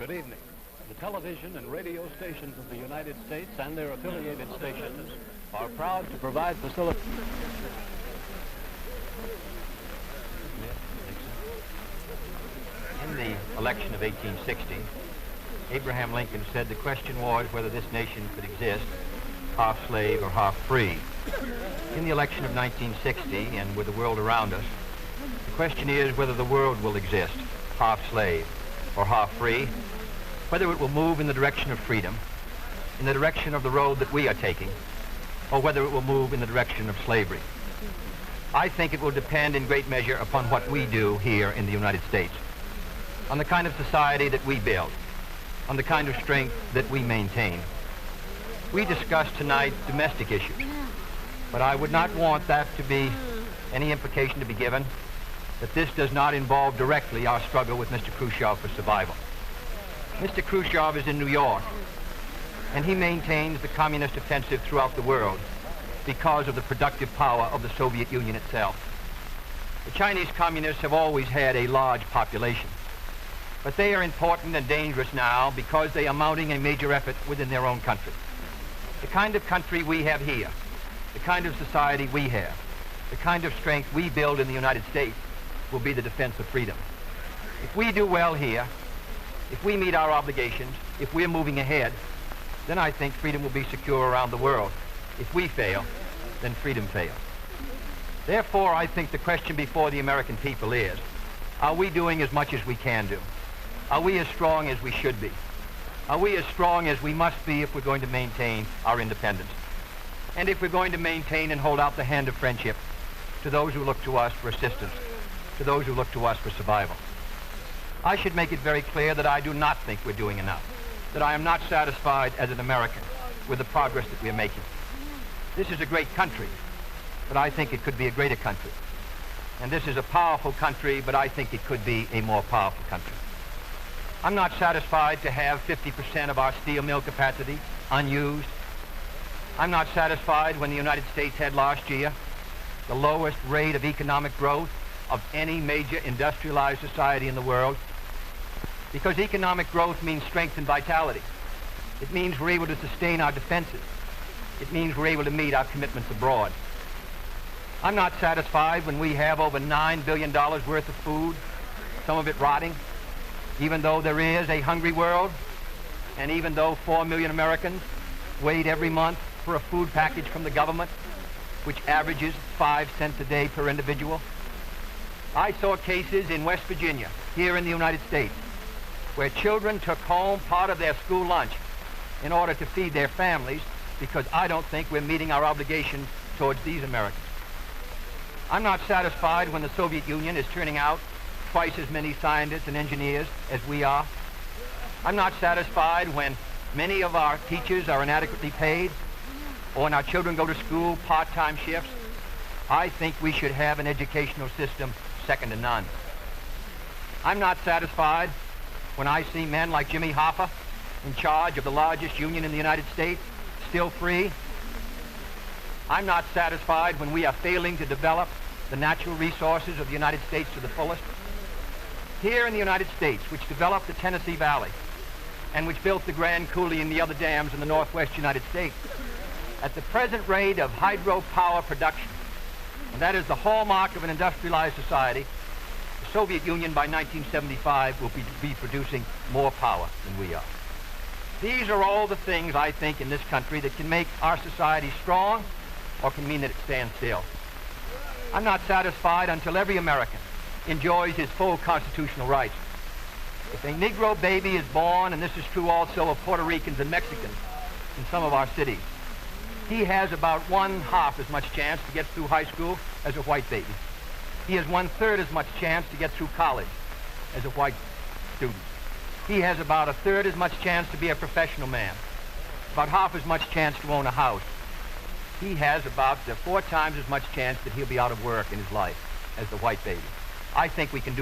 Good evening. The television and radio stations of the United States and their affiliated stations are proud to provide facilities. In the election of 1860, Abraham Lincoln said the question was whether this nation could exist half slave or half free. In the election of 1960, and with the world around us, the question is whether the world will exist half slave or half free, whether it will move in the direction of freedom, in the direction of the road that we are taking, or whether it will move in the direction of slavery. I think it will depend in great measure upon what we do here in the United States, on the kind of society that we build, on the kind of strength that we maintain. We discussed tonight domestic issues, but I would not want that to be any implication to be given that this does not involve directly our struggle with Mr. Khrushchev for survival. Mr. Khrushchev is in New York, and he maintains the communist offensive throughout the world because of the productive power of the Soviet Union itself. The Chinese communists have always had a large population, but they are important and dangerous now because they are mounting a major effort within their own country. The kind of country we have here, the kind of society we have, the kind of strength we build in the United States will be the defense of freedom. If we do well here, if we meet our obligations, if we're moving ahead, then I think freedom will be secure around the world. If we fail, then freedom fails. Therefore, I think the question before the American people is, are we doing as much as we can do? Are we as strong as we should be? Are we as strong as we must be if we're going to maintain our independence? And if we're going to maintain and hold out the hand of friendship to those who look to us for assistance, to those who look to us for survival. I should make it very clear that I do not think we're doing enough, that I am not satisfied as an American with the progress that we are making. This is a great country, but I think it could be a greater country. And this is a powerful country, but I think it could be a more powerful country. I'm not satisfied to have 50% of our steel mill capacity unused. I'm not satisfied when the United States had last year the lowest rate of economic growth of any major industrialized society in the world, because economic growth means strength and vitality. It means we're able to sustain our defenses. It means we're able to meet our commitments abroad. I'm not satisfied when we have over $9 billion worth of food, some of it rotting, even though there is a hungry world, and even though 4 million Americans wait every month for a food package from the government, which averages 5 cents a day per individual. I saw cases in West Virginia, here in the United States, where children took home part of their school lunch in order to feed their families, because I don't think we're meeting our obligations towards these Americans. I'm not satisfied when the Soviet Union is turning out twice as many scientists and engineers as we are. I'm not satisfied when many of our teachers are inadequately paid, or when our children go to school part-time shifts. I think we should have an educational system second to none. I'm not satisfied when I see men like Jimmy Hoffa in charge of the largest union in the United States, still free. I'm not satisfied when we are failing to develop the natural resources of the United States to the fullest. Here in the United States, which developed the Tennessee Valley and which built the Grand Coulee and the other dams in the northwest United States, at the present rate of hydropower production, and that is the hallmark of an industrialized society, the Soviet Union by 1975 will be producing more power than we are. These are all the things, I think, in this country that can make our society strong or can mean that it stands still. I'm not satisfied until every American enjoys his full constitutional rights. If a Negro baby is born, and this is true also of Puerto Ricans and Mexicans in some of our cities, he has about 1/2 as much chance to get through high school as a white baby. He has 1/3 as much chance to get through college as a white student. He has about 1/3 as much chance to be a professional man, about 1/2 as much chance to own a house. He has about 4 times as much chance that he'll be out of work in his life as the white baby. I think we can do